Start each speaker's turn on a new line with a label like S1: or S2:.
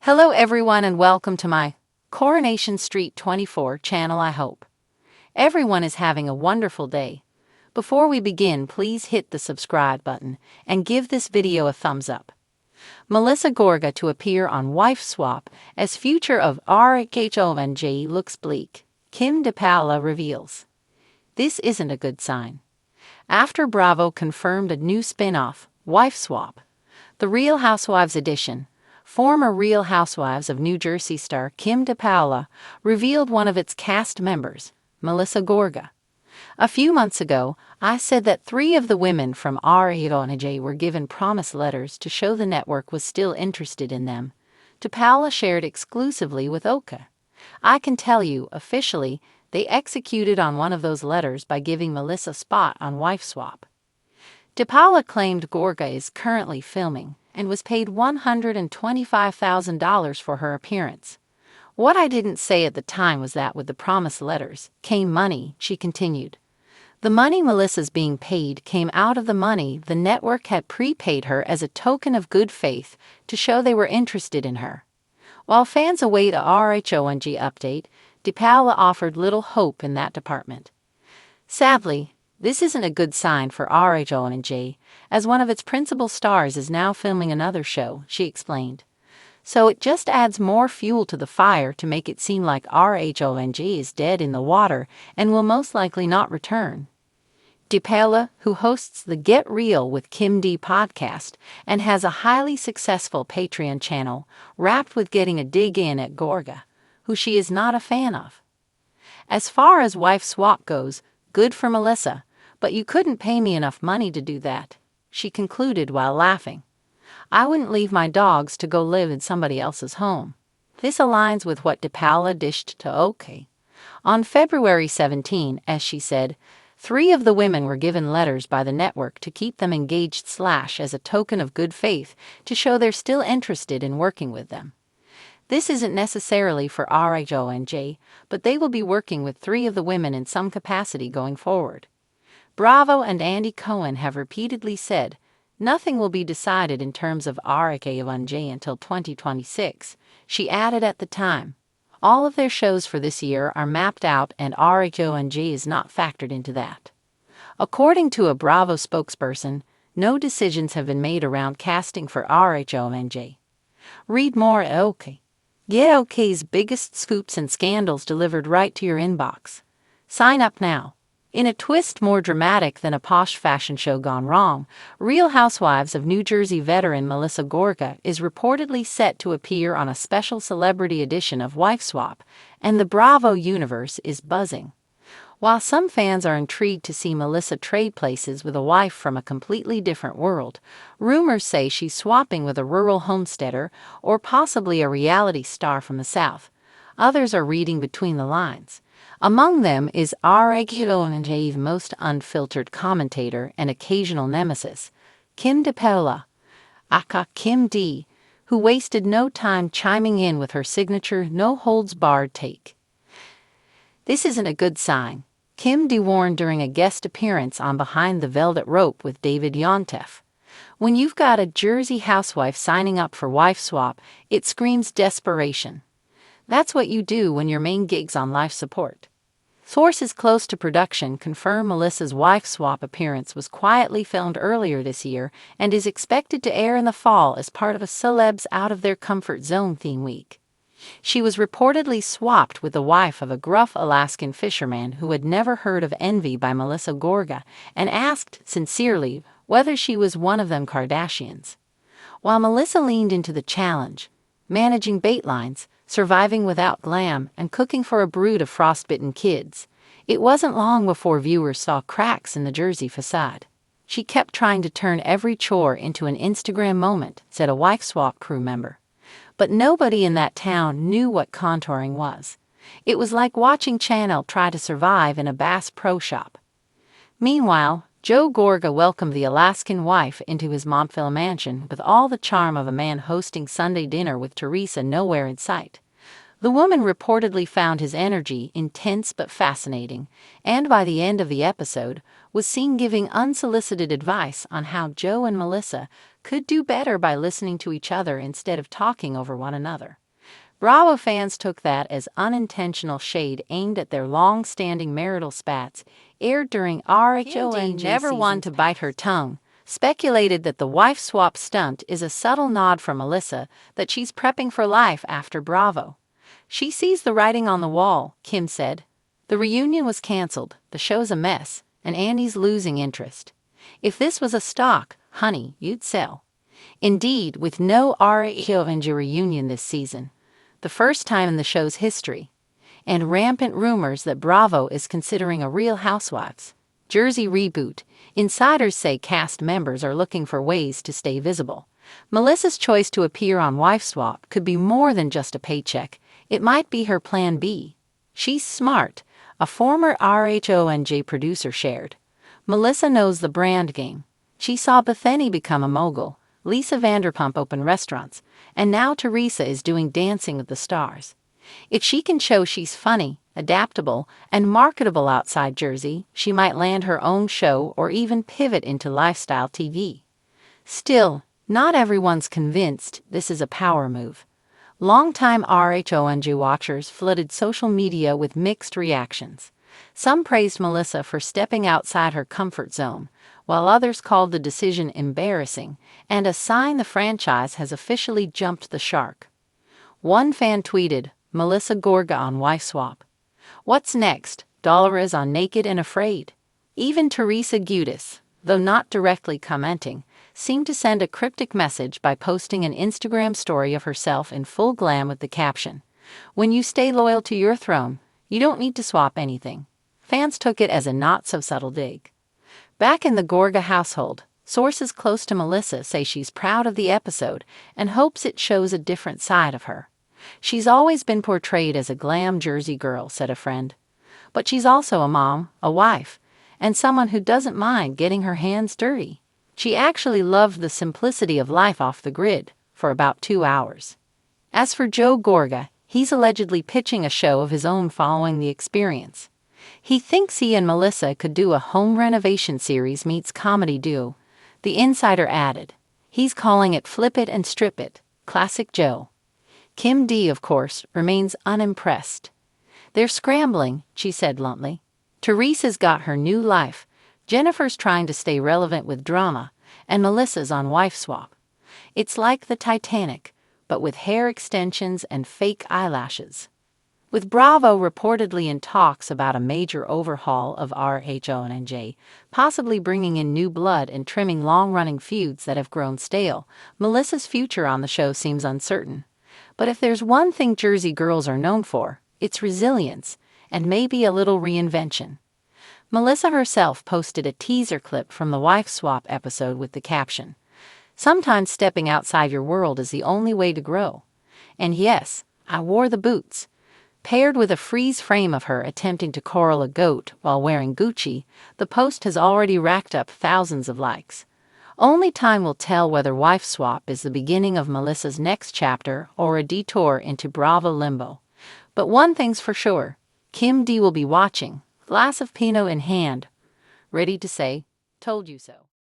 S1: Hello everyone and welcome to my Coronation Street 24 channel. I hope everyone is having a wonderful day. Before we begin, please hit the subscribe button and give this video a thumbs up. Melissa Gorga to appear on Wife Swap as future of RHONJ looks bleak, Kim DePaola reveals. This isn't a good sign. After Bravo confirmed a new spin-off, Wife Swap, the Real Housewives edition, former Real Housewives of New Jersey star Kim DePaola revealed one of its cast members, Melissa Gorga. A few months ago, I said that 3 of the women from RHONJ were given promise letters to show the network was still interested in them. DePaola shared exclusively with Oka. I can tell you, officially, they executed on one of those letters by giving Melissa a spot on Wife Swap. DePaola claimed Gorga is currently filming and was paid $125,000 for her appearance. What I didn't say at the time was that with the promise letters came money, she continued. The money Melissa's being paid came out of the money the network had prepaid her as a token of good faith to show they were interested in her. While fans await a RHONJ update, DePaola offered little hope in that department. Sadly, this isn't a good sign for RHONJ, as one of its principal stars is now filming another show, she explained. So it just adds more fuel to the fire to make it seem like RHONJ is dead in the water and will most likely not return. DePaola, who hosts the Get Real with Kim D podcast and has a highly successful Patreon channel, rapped with getting a dig in at Gorga, who she is not a fan of. As far as Wife Swap goes, good for Melissa, but you couldn't pay me enough money to do that, she concluded while laughing. I wouldn't leave my dogs to go live in somebody else's home. This aligns with what DePaola dished to OK. On February 17, as she said, 3 of the women were given letters by the network to keep them engaged / as a token of good faith to show they're still interested in working with them. This isn't necessarily for RHONJ, but they will be working with 3 of the women in some capacity going forward. Bravo and Andy Cohen have repeatedly said nothing will be decided in terms of RHONJ until 2026, she added at the time. All of their shows for this year are mapped out and RHONJ is not factored into that. According to a Bravo spokesperson, no decisions have been made around casting for RHONJ. Read more at OK. Get OK's biggest scoops and scandals delivered right to your inbox. Sign up now. In a twist more dramatic than a posh fashion show gone wrong, Real Housewives of New Jersey veteran Melissa Gorga is reportedly set to appear on a special celebrity edition of Wife Swap, and the Bravo universe is buzzing. While some fans are intrigued to see Melissa trade places with a wife from a completely different world, rumors say she's swapping with a rural homesteader or possibly a reality star from the South. Others are reading between the lines. Among them is RHONJ's most unfiltered commentator and occasional nemesis, Kim DePaola, aka Kim D, who wasted no time chiming in with her signature no-holds-barred take. This isn't a good sign, Kim D warned during a guest appearance on Behind the Velvet Rope with David Yontef. When you've got a Jersey housewife signing up for Wife Swap, it screams desperation. That's what you do when your main gig's on life support. Sources close to production confirm Melissa's Wife Swap appearance was quietly filmed earlier this year and is expected to air in the fall as part of a Celebs Out of Their Comfort Zone theme week. She was reportedly swapped with the wife of a gruff Alaskan fisherman who had never heard of envy by Melissa Gorga and asked, sincerely, whether she was one of them Kardashians. While Melissa leaned into the challenge, managing bait lines, surviving without glam, and cooking for a brood of frostbitten kids, it wasn't long before viewers saw cracks in the Jersey facade. She kept trying to turn every chore into an Instagram moment, said a Wife Swap crew member. But nobody in that town knew what contouring was. It was like watching Chanel try to survive in a Bass Pro Shop. Meanwhile, Joe Gorga welcomed the Alaskan wife into his Montville mansion with all the charm of a man hosting Sunday dinner with Teresa nowhere in sight. The woman reportedly found his energy intense but fascinating, and by the end of the episode, was seen giving unsolicited advice on how Joe and Melissa could do better by listening to each other instead of talking over one another. Bravo fans took that as unintentional shade aimed at their long-standing marital spats, aired during RHONJ. Never one to bite her tongue, speculated that the wife swap stunt is a subtle nod from Melissa that she's prepping for life after Bravo. She sees the writing on the wall, Kim said. The reunion was canceled, the show's a mess, and Andy's losing interest. If this was a stock, honey, you'd sell. Indeed, with no RHONJ reunion this season, the first time in the show's history, and rampant rumors that Bravo is considering a Real Housewives Jersey reboot, insiders say cast members are looking for ways to stay visible. Melissa's choice to appear on Wife Swap could be more than just a paycheck. It might be her plan B. She's smart, a former RHONJ producer shared. Melissa knows the brand game. She saw Bethany become a mogul, Lisa Vanderpump open restaurants, and now Teresa is doing Dancing with the Stars. If she can show she's funny, adaptable, and marketable outside Jersey, she might land her own show or even pivot into lifestyle TV. Still, not everyone's convinced this is a power move. Longtime RHONJ watchers flooded social media with mixed reactions. Some praised Melissa for stepping outside her comfort zone, while others called the decision embarrassing and a sign the franchise has officially jumped the shark. One fan tweeted, "Melissa Gorga on Wife Swap. What's next? Dolores on Naked and Afraid?" Even Teresa Giudice, though not directly commenting, seemed to send a cryptic message by posting an Instagram story of herself in full glam with the caption, "When you stay loyal to your throne, you don't need to swap anything." Fans took it as a not-so-subtle dig. Back in the Gorga household, sources close to Melissa say she's proud of the episode and hopes it shows a different side of her. "She's always been portrayed as a glam Jersey girl," said a friend. "But she's also a mom, a wife, and someone who doesn't mind getting her hands dirty. She actually loved the simplicity of life off the grid for about 2 hours." As for Joe Gorga, he's allegedly pitching a show of his own following the experience. He thinks he and Melissa could do a home renovation series meets comedy duo. The insider added, he's calling it Flip It and Strip It, classic Joe. Kim D, of course, remains unimpressed. "They're scrambling," she said bluntly. "Teresa's got her new life, Jennifer's trying to stay relevant with drama, and Melissa's on Wife Swap. It's like the Titanic, but with hair extensions and fake eyelashes." With Bravo reportedly in talks about a major overhaul of RHONJ, possibly bringing in new blood and trimming long-running feuds that have grown stale, Melissa's future on the show seems uncertain. But if there's one thing Jersey girls are known for, it's resilience, and maybe a little reinvention. Melissa herself posted a teaser clip from the Wife Swap episode with the caption, "Sometimes stepping outside your world is the only way to grow. And yes, I wore the boots." Paired with a freeze frame of her attempting to coral a goat while wearing Gucci, the post has already racked up thousands of likes. Only time will tell whether Wife Swap is the beginning of Melissa's next chapter or a detour into Bravo limbo. But one thing's for sure, Kim D will be watching, glass of Pinot in hand, ready to say, "Told you so."